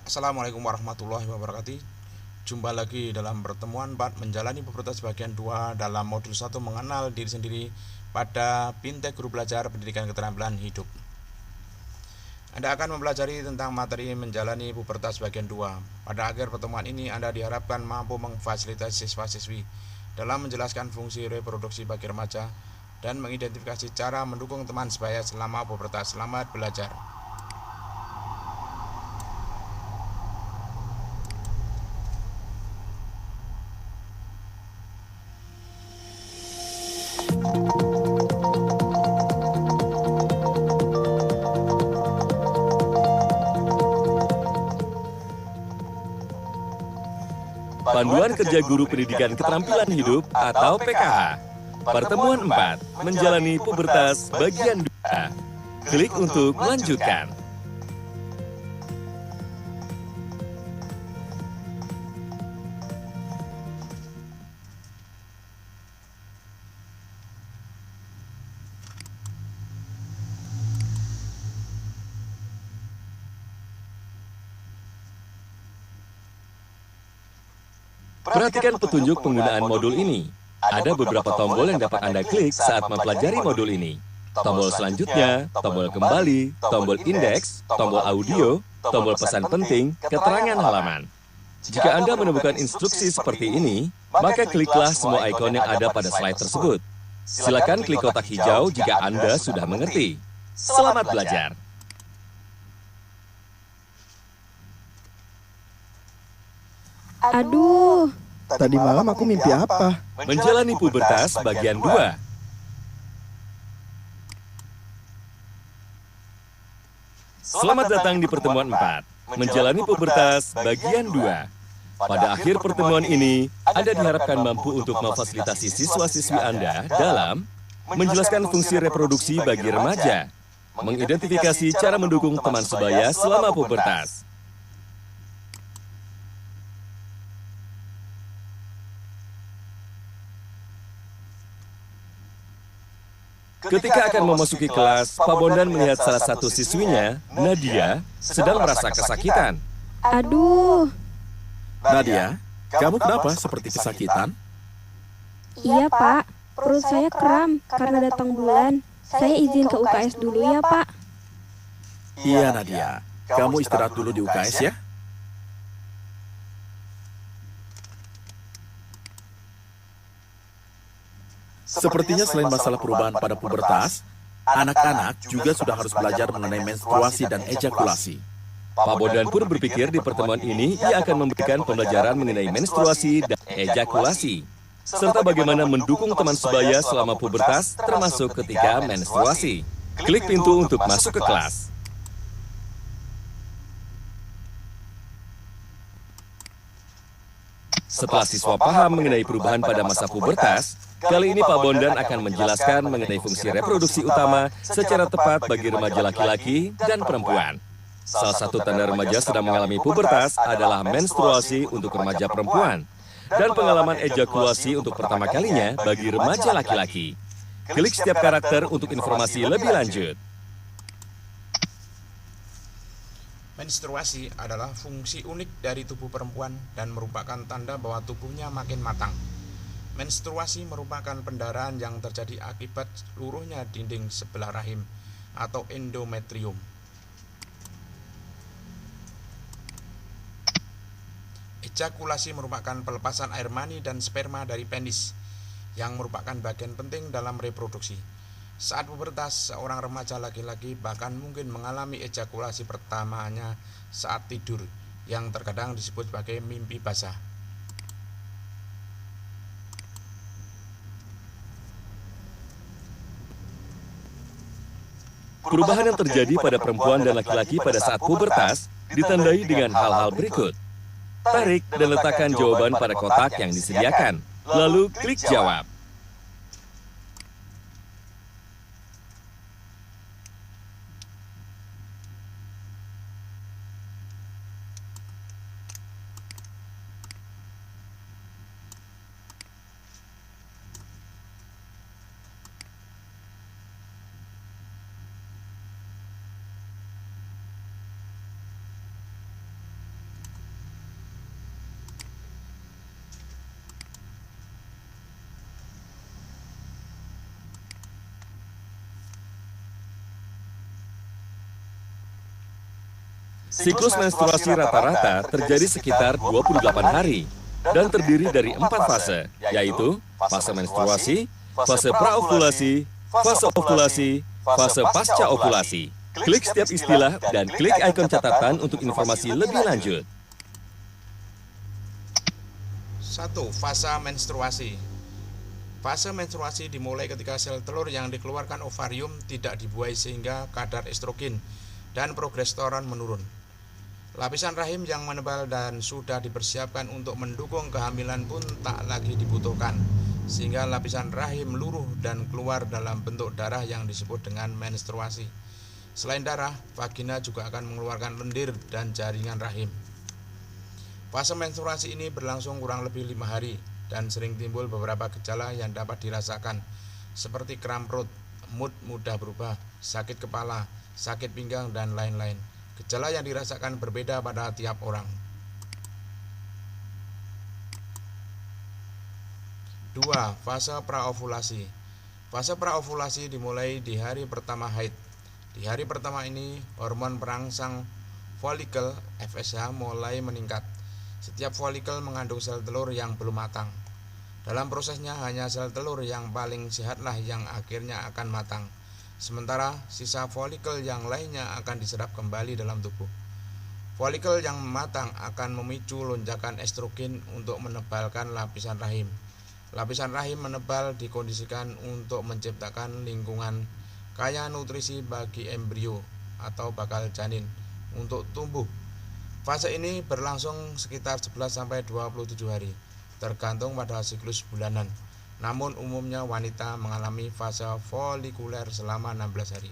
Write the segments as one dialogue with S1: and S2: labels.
S1: Assalamualaikum warahmatullahi wabarakatuh. Jumpa lagi dalam pertemuan 4 menjalani pubertas bagian 2 dalam modul 1 mengenal diri sendiri pada Bintek Guru Belajar Pendidikan Keterampilan Hidup. Anda akan mempelajari tentang materi menjalani pubertas bagian 2. Pada akhir pertemuan ini Anda diharapkan mampu memfasilitasi siswa-siswi dalam menjelaskan fungsi reproduksi bagi remaja dan mengidentifikasi cara mendukung teman sebaya selama pubertas. Selamat belajar.
S2: Panduan Kerja Guru Pendidikan Keterampilan Hidup atau PKH. Pertemuan 4, menjalani pubertas bagian 2. Klik untuk lanjutkan. Perhatikan petunjuk penggunaan modul ini. Ada beberapa tombol yang dapat Anda klik saat mempelajari modul ini. Tombol selanjutnya, tombol kembali, tombol indeks, tombol audio, tombol pesan penting, keterangan halaman. Jika Anda menemukan instruksi seperti ini, maka kliklah semua ikon yang ada pada slide tersebut. Silakan klik kotak hijau jika Anda sudah mengerti. Selamat belajar!
S3: Aduh,
S4: Tadi malam aku mimpi apa?
S2: Menjalani pubertas bagian 2. Selamat datang di pertemuan 4, menjalani pubertas bagian 2. Pada akhir pertemuan ini, Anda diharapkan mampu untuk memfasilitasi siswa-siswi Anda dalam menjelaskan fungsi reproduksi bagi remaja, mengidentifikasi cara mendukung teman sebaya selama pubertas. Ketika akan memasuki kelas, Pak Bondan melihat salah satu siswinya, Nadia, sedang merasa kesakitan.
S3: aduh,
S4: Nadia, kamu kenapa seperti kesakitan?
S3: iya Pak, perut saya kram karena datang bulan. Saya izin ke UKS dulu ya Pak.
S4: Iya Nadia, kamu istirahat dulu di UKS ya. Sepertinya selain masalah perubahan pada pubertas, anak-anak juga sudah harus belajar mengenai menstruasi dan ejakulasi.
S2: Pak Bondan pun berpikir di pertemuan ini ia akan memberikan pembelajaran mengenai menstruasi dan ejakulasi, serta bagaimana mendukung teman sebaya selama pubertas termasuk ketika menstruasi. Klik pintu untuk masuk ke kelas. Setelah siswa paham mengenai perubahan pada masa pubertas, kali ini Pak Bondan akan menjelaskan mengenai fungsi reproduksi utama secara tepat bagi remaja laki-laki dan perempuan. Salah satu tanda remaja sedang mengalami pubertas adalah menstruasi untuk remaja perempuan dan pengalaman ejakulasi untuk pertama kalinya bagi remaja laki-laki. Klik setiap karakter untuk informasi lebih lanjut.
S1: Menstruasi adalah fungsi unik dari tubuh perempuan dan merupakan tanda bahwa tubuhnya makin matang. Menstruasi merupakan pendarahan yang terjadi akibat luruhnya dinding sebelah rahim atau endometrium. Ejakulasi merupakan pelepasan air mani dan sperma dari penis, yang merupakan bagian penting dalam reproduksi. Saat pubertas, seorang remaja laki-laki bahkan mungkin mengalami ejakulasi pertamanya saat tidur, yang terkadang disebut sebagai mimpi basah.
S2: Perubahan yang terjadi pada perempuan dan laki-laki pada saat pubertas ditandai dengan hal-hal berikut. Tarik dan letakkan jawaban pada kotak yang disediakan, lalu klik jawab. Siklus menstruasi rata-rata terjadi sekitar 28 hari dan terdiri dari 4 fase, yaitu fase menstruasi, fase praovulasi, fase ovulasi, fase pasca ovulasi. Klik setiap istilah dan klik ikon catatan untuk informasi lebih lanjut.
S1: 1. Fase menstruasi. Fase menstruasi dimulai ketika sel telur yang dikeluarkan ovarium tidak dibuahi sehingga kadar estrogen dan progesteron menurun. Lapisan rahim yang menebal dan sudah dipersiapkan untuk mendukung kehamilan pun tak lagi dibutuhkan, sehingga lapisan rahim luruh dan keluar dalam bentuk darah yang disebut dengan menstruasi. Selain darah, vagina juga akan mengeluarkan lendir dan jaringan rahim. Fase menstruasi ini berlangsung kurang lebih 5 hari dan sering timbul beberapa gejala yang dapat dirasakan, seperti kram perut, mood mudah berubah, sakit kepala, sakit pinggang, dan lain-lain. Gejala yang dirasakan berbeda pada tiap orang. 2. Fase praovulasi. Fase praovulasi dimulai di hari pertama haid. Di hari pertama ini, hormon perangsang folikel (FSH) mulai meningkat. Setiap folikel mengandung sel telur yang belum matang. Dalam prosesnya, hanya sel telur yang paling sehatlah yang akhirnya akan matang. Sementara sisa folikel yang lainnya akan diserap kembali dalam tubuh. Folikel yang matang akan memicu lonjakan estrogen untuk menebalkan lapisan rahim. Lapisan rahim menebal dikondisikan untuk menciptakan lingkungan kaya nutrisi bagi embrio atau bakal janin untuk tumbuh. Fase ini berlangsung sekitar 11-27 hari, tergantung pada siklus bulanan. Namun umumnya wanita mengalami fase folikuler selama 16 hari.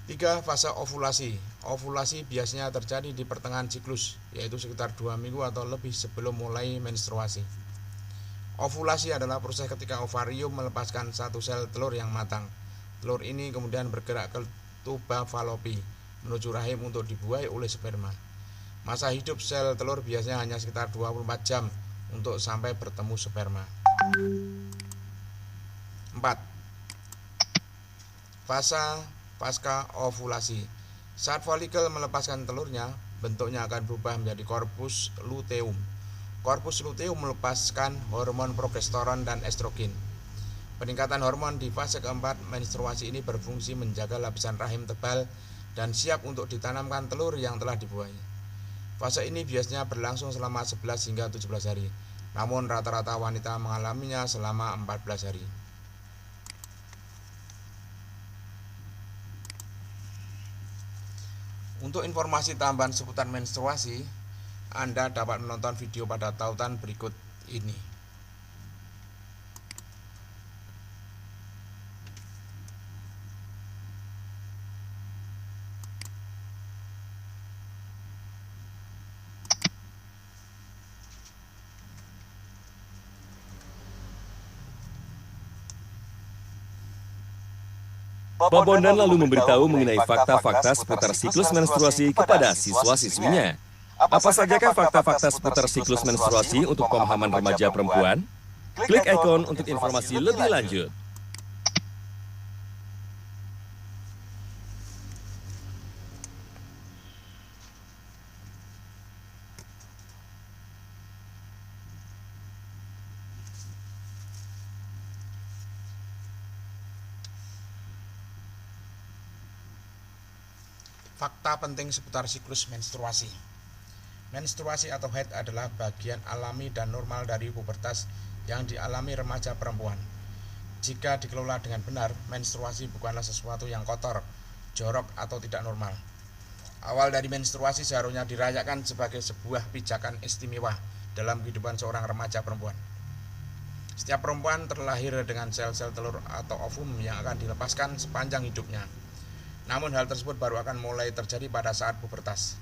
S1: 3. Fase ovulasi. Ovulasi biasanya terjadi di pertengahan siklus, yaitu sekitar 2 minggu atau lebih sebelum mulai menstruasi. Ovulasi adalah proses ketika ovarium melepaskan satu sel telur yang matang. Telur ini kemudian bergerak ke tuba falopi menuju rahim untuk dibuahi oleh sperma. Masa hidup sel telur biasanya hanya sekitar 24 jam untuk sampai bertemu sperma. 4. Fase pasca ovulasi. Saat folikel melepaskan telurnya, bentuknya akan berubah menjadi korpus luteum. Korpus luteum melepaskan hormon progesteron dan estrogen. Peningkatan hormon di fase keempat menstruasi ini berfungsi menjaga lapisan rahim tebal dan siap untuk ditanamkan telur yang telah dibuahi. Fase ini biasanya berlangsung selama 11 hingga 17 hari, namun rata-rata wanita mengalaminya selama 14 hari. Untuk informasi tambahan seputar menstruasi, Anda dapat menonton video pada tautan berikut ini.
S2: Pak Bondan lalu memberitahu mengenai fakta-fakta seputar siklus menstruasi kepada siswa-siswinya. Apa sajakah fakta-fakta seputar siklus menstruasi untuk pemahaman remaja perempuan? Klik ikon untuk informasi lebih lanjut.
S1: Fakta penting seputar siklus menstruasi. Menstruasi atau haid adalah bagian alami dan normal dari pubertas yang dialami remaja perempuan. Jika dikelola dengan benar, menstruasi bukanlah sesuatu yang kotor, jorok, atau tidak normal. Awal dari menstruasi seharusnya dirayakan sebagai sebuah pijakan istimewa dalam kehidupan seorang remaja perempuan. Setiap perempuan terlahir dengan sel-sel telur atau ovum yang akan dilepaskan sepanjang hidupnya. Namun hal tersebut baru akan mulai terjadi pada saat pubertas.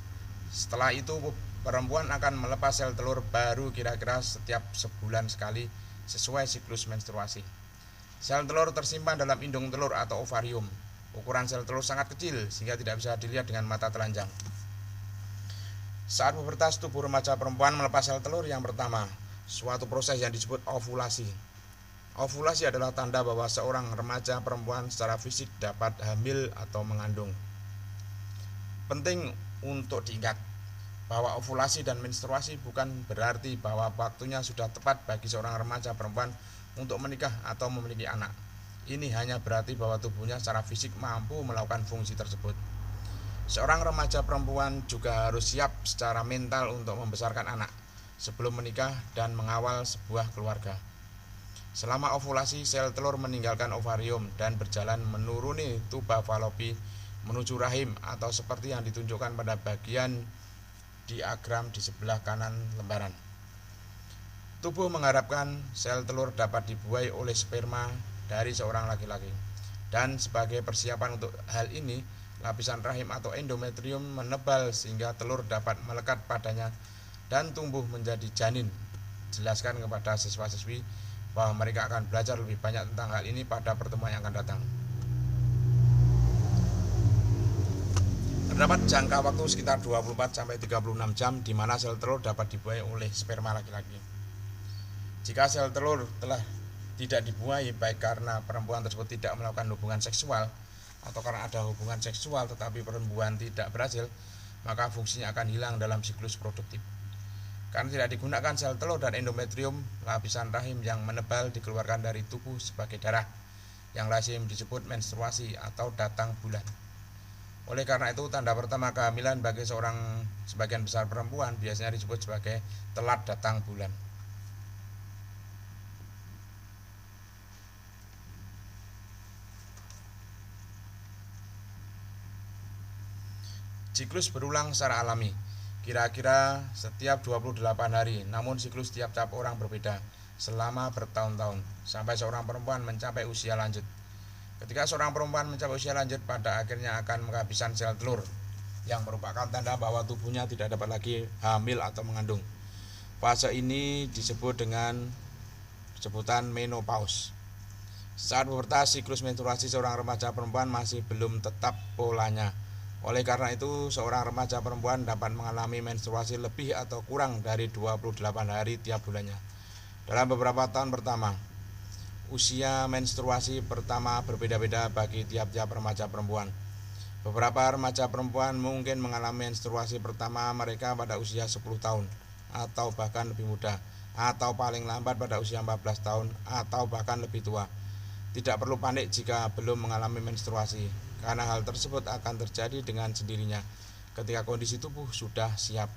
S1: Setelah itu perempuan akan melepas sel telur baru kira-kira setiap sebulan sekali sesuai siklus menstruasi. Sel telur tersimpan dalam indung telur atau ovarium. Ukuran sel telur sangat kecil sehingga tidak bisa dilihat dengan mata telanjang. Saat pubertas, tubuh remaja perempuan melepas sel telur yang pertama, suatu proses yang disebut ovulasi. Ovulasi adalah tanda bahwa seorang remaja perempuan secara fisik dapat hamil atau mengandung. Penting untuk diingat bahwa ovulasi dan menstruasi bukan berarti bahwa waktunya sudah tepat bagi seorang remaja perempuan untuk menikah atau memiliki anak. Ini hanya berarti bahwa tubuhnya secara fisik mampu melakukan fungsi tersebut. Seorang remaja perempuan juga harus siap secara mental untuk membesarkan anak sebelum menikah dan mengawal sebuah keluarga. Selama ovulasi, sel telur meninggalkan ovarium dan berjalan menuruni tuba falopi menuju rahim atau seperti yang ditunjukkan pada bagian diagram di sebelah kanan lembaran. Tubuh mengharapkan sel telur dapat dibuai oleh sperma dari seorang laki-laki. Dan sebagai persiapan untuk hal ini, lapisan rahim atau endometrium menebal sehingga telur dapat melekat padanya dan tumbuh menjadi janin. Jelaskan kepada siswa-siswi bahwa mereka akan belajar lebih banyak tentang hal ini pada pertemuan yang akan datang. Terdapat jangka waktu sekitar 24-36 jam di mana sel telur dapat dibuai oleh sperma laki-laki. Jika sel telur telah tidak dibuai baik karena perempuan tersebut tidak melakukan hubungan seksual atau karena ada hubungan seksual tetapi perempuan tidak berhasil, maka fungsinya akan hilang dalam siklus produktif. Karena tidak digunakan sel telur dan endometrium, lapisan rahim yang menebal dikeluarkan dari tubuh sebagai darah, yang lazim disebut menstruasi atau datang bulan. Oleh karena itu, tanda pertama kehamilan bagi sebagian besar perempuan biasanya disebut sebagai telat datang bulan. Siklus berulang secara alami, kira-kira setiap 28 hari, namun siklus tiap-tiap orang berbeda selama bertahun-tahun, sampai seorang perempuan mencapai usia lanjut. Ketika seorang perempuan mencapai usia lanjut, pada akhirnya akan kehabisan sel telur, yang merupakan tanda bahwa tubuhnya tidak dapat lagi hamil atau mengandung. Fase ini disebut dengan sebutan menopause. Saat pubertas, siklus menstruasi seorang remaja perempuan masih belum tetap polanya. Oleh karena itu, seorang remaja perempuan dapat mengalami menstruasi lebih atau kurang dari 28 hari tiap bulannya. Dalam beberapa tahun pertama, usia menstruasi pertama berbeda-beda bagi tiap-tiap remaja perempuan. Beberapa remaja perempuan mungkin mengalami menstruasi pertama mereka pada usia 10 tahun atau bahkan lebih muda, atau paling lambat pada usia 14 tahun atau bahkan lebih tua. Tidak perlu panik jika belum mengalami menstruasi, karena hal tersebut akan terjadi dengan sendirinya ketika kondisi tubuh sudah siap.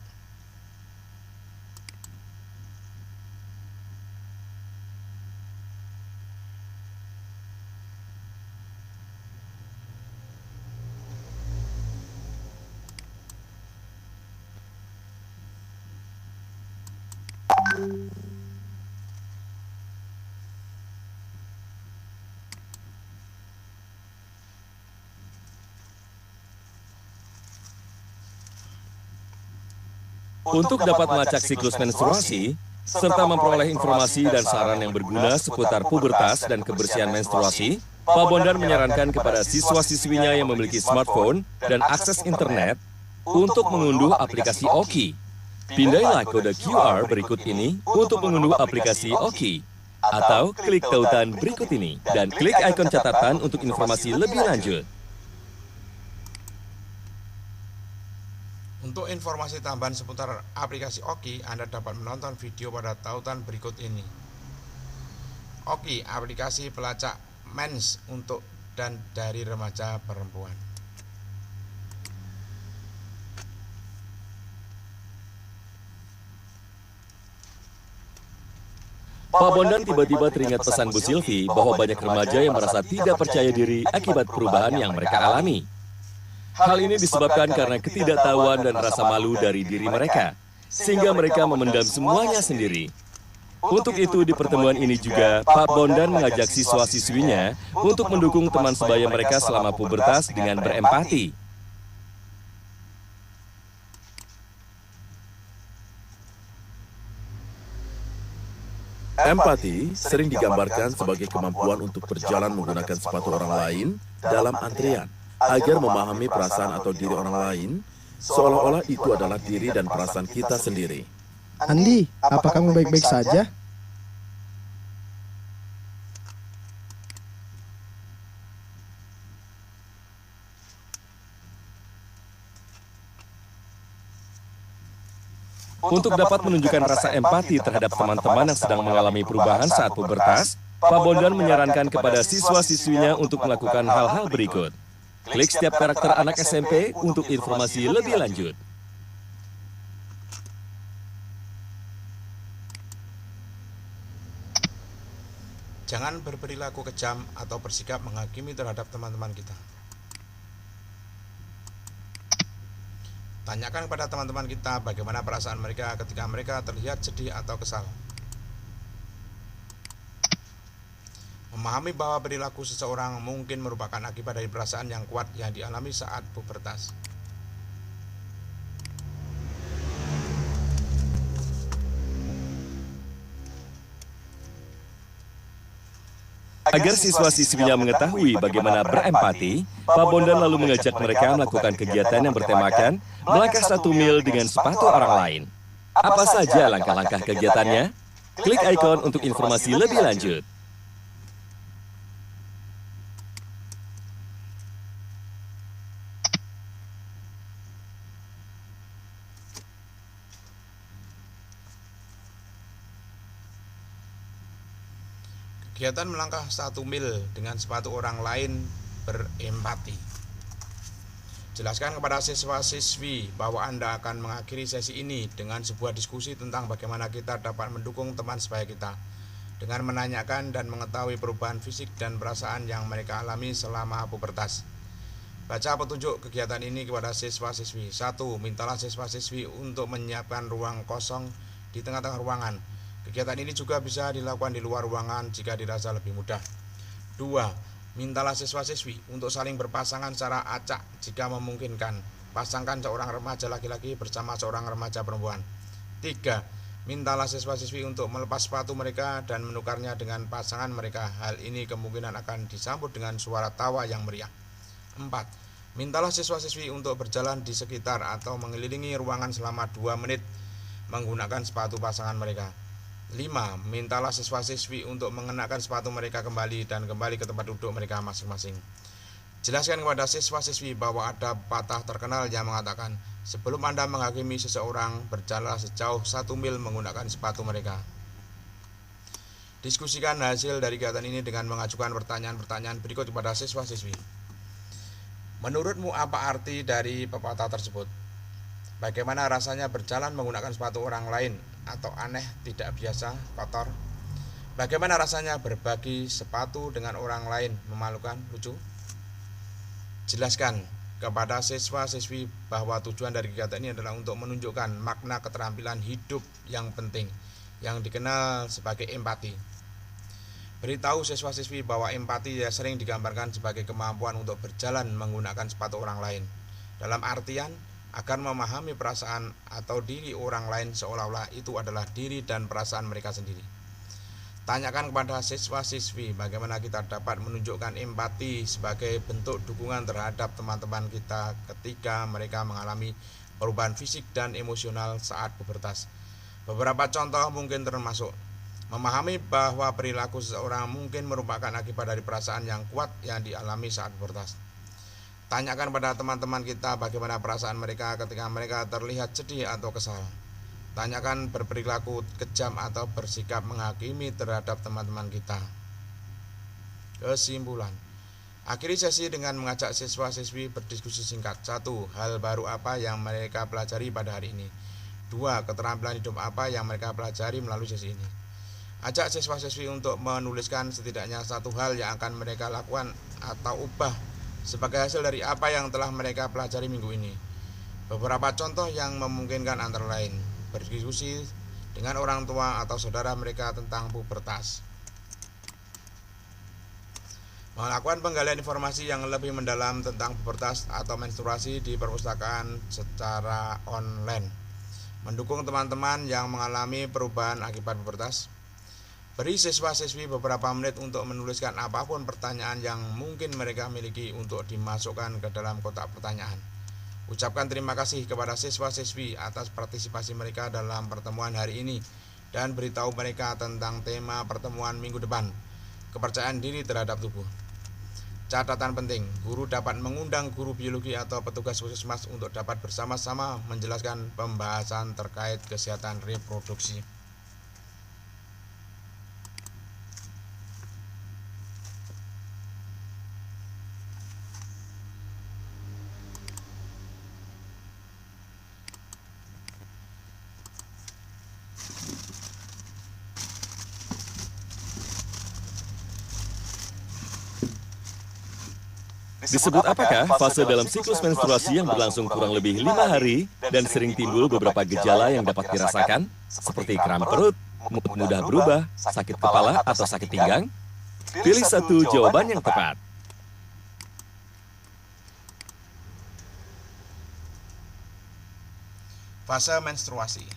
S2: Untuk dapat melacak siklus menstruasi, serta memperoleh informasi dan saran yang berguna seputar pubertas dan kebersihan menstruasi, Pak Bondan menyarankan kepada siswa-siswinya yang memiliki smartphone dan akses internet untuk mengunduh aplikasi Oki. Pindailah kode QR berikut ini untuk mengunduh aplikasi Oki, atau klik tautan berikut ini dan klik ikon catatan untuk informasi lebih lanjut.
S1: Untuk informasi tambahan seputar aplikasi Oki, Anda dapat menonton video pada tautan berikut ini. Oki, aplikasi pelacak mens untuk dan dari remaja perempuan.
S2: Pak Bondan tiba-tiba teringat pesan Bu Silvi bahwa banyak remaja yang merasa tidak percaya diri akibat perubahan yang mereka alami. Hal ini disebabkan karena ketidaktahuan dan rasa malu dari diri mereka, sehingga mereka memendam semuanya sendiri. Untuk itu, di pertemuan ini juga, Pak Bondan mengajak siswa-siswinya untuk mendukung teman sebaya mereka selama pubertas dengan berempati.
S4: Empati sering digambarkan sebagai kemampuan untuk berjalan menggunakan sepatu orang lain dalam antrian, agar memahami perasaan atau diri orang lain, seolah-olah itu adalah diri dan perasaan kita sendiri.
S5: Andi, apa kamu baik-baik saja?
S2: Untuk dapat menunjukkan rasa empati terhadap teman-teman yang sedang mengalami perubahan saat pubertas, Pak Bondan menyarankan kepada siswa-siswinya untuk melakukan hal-hal berikut. Klik setiap karakter anak SMP untuk informasi lebih lanjut.
S1: Jangan berperilaku kejam atau bersikap menghakimi terhadap teman-teman kita. Tanyakan kepada teman-teman kita bagaimana perasaan mereka ketika mereka terlihat sedih atau kesal. Memahami bahwa perilaku seseorang mungkin merupakan akibat dari perasaan yang kuat yang dialami saat pubertas.
S2: Agar siswa-siswinya mengetahui bagaimana berempati, Pak Bondan lalu mengajak mereka melakukan kegiatan yang bertemakan melangkah 1 mil dengan sepatu orang lain. Apa saja langkah-langkah kegiatannya? Klik ikon untuk informasi lebih lanjut.
S1: Kegiatan melangkah 1 mil dengan sepatu orang lain berempati. Jelaskan kepada siswa-siswi bahwa Anda akan mengakhiri sesi ini dengan sebuah diskusi tentang bagaimana kita dapat mendukung teman sebaya kita, dengan menanyakan dan mengetahui perubahan fisik dan perasaan yang mereka alami selama pubertas. Baca petunjuk kegiatan ini kepada siswa-siswi. 1. Mintalah siswa-siswi untuk menyiapkan ruang kosong di tengah-tengah ruangan. Kegiatan ini juga bisa dilakukan di luar ruangan jika dirasa lebih mudah. 2. Mintalah siswa-siswi untuk saling berpasangan secara acak jika memungkinkan. Pasangkan seorang remaja laki-laki bersama seorang remaja perempuan. 3. Mintalah siswa-siswi untuk melepas sepatu mereka dan menukarnya dengan pasangan mereka. Hal ini kemungkinan akan disambut dengan suara tawa yang meriah. 4. Mintalah siswa-siswi untuk berjalan di sekitar atau mengelilingi ruangan selama 2 menit menggunakan sepatu pasangan mereka. 5. Mintalah siswa-siswi untuk mengenakan sepatu mereka kembali dan kembali ke tempat duduk mereka masing-masing. Jelaskan kepada siswa-siswi bahwa ada pepatah terkenal yang mengatakan, sebelum Anda menghakimi seseorang, berjalanlah sejauh 1 mil menggunakan sepatu mereka. Diskusikan hasil dari kegiatan ini dengan mengajukan pertanyaan-pertanyaan berikut kepada siswa-siswi. Menurutmu apa arti dari pepatah tersebut? Bagaimana rasanya berjalan menggunakan sepatu orang lain atau aneh, tidak biasa, kotor? Bagaimana rasanya berbagi sepatu dengan orang lain, memalukan, lucu? Jelaskan kepada siswa-siswi bahwa tujuan dari kegiatan ini adalah untuk menunjukkan makna keterampilan hidup yang penting yang dikenal sebagai empati. Beritahu siswa-siswi bahwa empati sering digambarkan sebagai kemampuan untuk berjalan menggunakan sepatu orang lain, dalam artian akan memahami perasaan atau diri orang lain seolah-olah itu adalah diri dan perasaan mereka sendiri. Tanyakan kepada siswa-siswi bagaimana kita dapat menunjukkan empati sebagai bentuk dukungan terhadap teman-teman kita ketika mereka mengalami perubahan fisik dan emosional saat pubertas. Beberapa contoh mungkin termasuk memahami bahwa perilaku seseorang mungkin merupakan akibat dari perasaan yang kuat yang dialami saat pubertas. Tanyakan pada teman-teman kita bagaimana perasaan mereka ketika mereka terlihat sedih atau kesal. Tanyakan berperilaku kejam atau bersikap menghakimi terhadap teman-teman kita. Kesimpulan. Akhiri sesi dengan mengajak siswa-siswi berdiskusi singkat. 1. Hal baru apa yang mereka pelajari pada hari ini? 2. Keterampilan hidup apa yang mereka pelajari melalui sesi ini? Ajak siswa-siswi untuk menuliskan setidaknya 1 hal yang akan mereka lakukan atau ubah sebagai hasil dari apa yang telah mereka pelajari minggu ini. Beberapa contoh yang memungkinkan antara lain berdiskusi dengan orang tua atau saudara mereka tentang pubertas, melakukan penggalian informasi yang lebih mendalam tentang pubertas atau menstruasi di perpustakaan secara online, mendukung teman-teman yang mengalami perubahan akibat pubertas. Beri siswa-siswi beberapa menit untuk menuliskan apapun pertanyaan yang mungkin mereka miliki untuk dimasukkan ke dalam kotak pertanyaan. Ucapkan terima kasih kepada siswa-siswi atas partisipasi mereka dalam pertemuan hari ini dan beritahu mereka tentang tema pertemuan minggu depan, kepercayaan diri terhadap tubuh. Catatan penting, guru dapat mengundang guru biologi atau petugas puskesmas untuk dapat bersama-sama menjelaskan pembahasan terkait kesehatan reproduksi.
S2: Disebut apakah fase dalam siklus menstruasi yang berlangsung kurang lebih 5 hari dan sering timbul beberapa gejala yang dapat dirasakan, seperti kram perut, mood mudah berubah, sakit kepala, atau sakit pinggang? Pilih satu jawaban yang tepat.
S1: Fase menstruasi.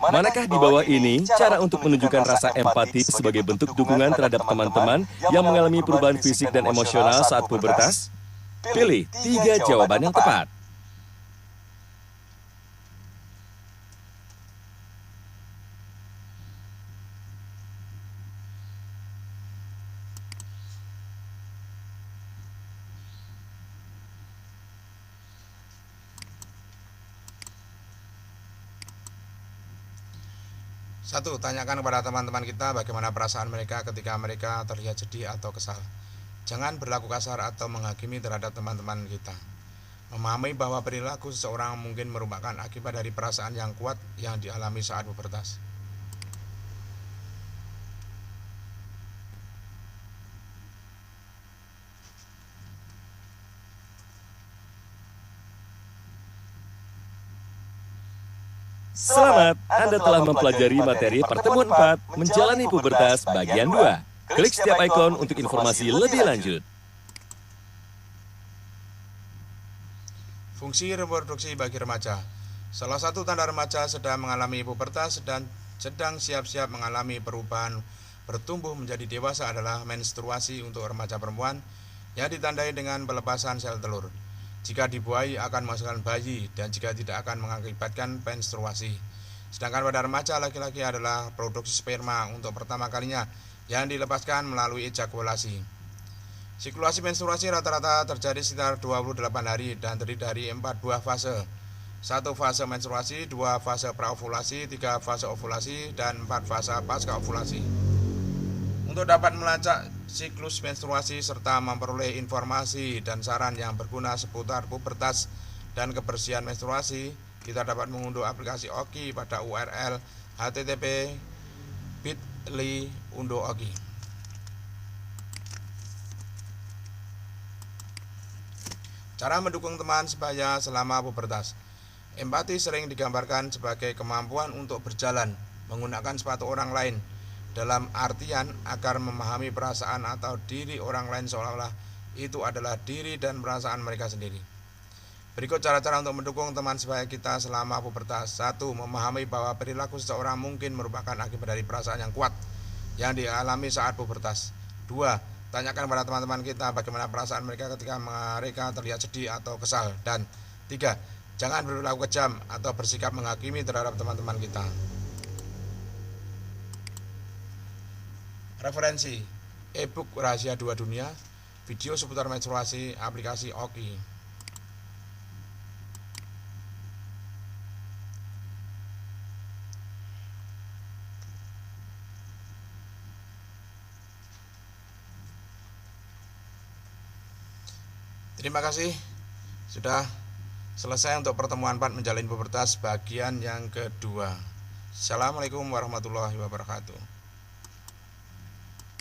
S2: Manakah di bawah ini cara untuk menunjukkan rasa empati sebagai bentuk dukungan terhadap teman-teman yang mengalami perubahan fisik dan emosional saat pubertas? Pilih 3 jawaban yang tepat.
S1: Satu, tanyakan kepada teman-teman kita bagaimana perasaan mereka ketika mereka terlihat sedih atau kesal. Jangan berlaku kasar atau menghakimi terhadap teman-teman kita. Memahami bahwa perilaku seseorang mungkin merupakan akibat dari perasaan yang kuat yang dialami saat pubertas.
S2: Selamat, Anda telah mempelajari materi pertemuan 4, Menjalani Pubertas bagian 2. Klik setiap ikon untuk informasi lebih lanjut.
S1: Fungsi reproduksi bagi remaja. Salah satu tanda remaja sedang mengalami pubertas dan sedang siap-siap mengalami perubahan bertumbuh menjadi dewasa adalah menstruasi untuk remaja perempuan yang ditandai dengan pelepasan sel telur. Jika dibuahi akan menghasilkan bayi dan jika tidak akan mengakibatkan menstruasi. Sedangkan pada remaja laki-laki adalah produksi sperma untuk pertama kalinya yang dilepaskan melalui ejakulasi. Sirkulasi menstruasi rata-rata terjadi sekitar 28 hari dan terdiri dari 4 buah fase. 1 fase menstruasi, 2 fase praovulasi, 3 fase ovulasi, dan 4 fase pasca ovulasi. Untuk dapat melacak siklus menstruasi serta memperoleh informasi dan saran yang berguna seputar pubertas dan kebersihan menstruasi, kita dapat mengunduh aplikasi Oki pada URL http://bit.ly/oki. Cara mendukung teman sebaya selama pubertas. Empati sering digambarkan sebagai kemampuan untuk berjalan menggunakan sepatu orang lain, dalam artian agar memahami perasaan atau diri orang lain seolah-olah itu adalah diri dan perasaan mereka sendiri. Berikut cara-cara untuk mendukung teman sebaya kita selama pubertas. 1. Memahami bahwa perilaku seseorang mungkin merupakan akibat dari perasaan yang kuat yang dialami saat pubertas. 2. Tanyakan pada teman-teman kita bagaimana perasaan mereka ketika mereka terlihat sedih atau kesal. Dan 3. Jangan berlaku kejam atau bersikap menghakimi terhadap teman-teman kita. Referensi: e-book Rahasia Dua Dunia, video seputar menstruasi, aplikasi Oki. Terima kasih sudah selesai untuk pertemuan 4 menjalin pubertas bagian yang kedua. Assalamualaikum warahmatullahi wabarakatuh.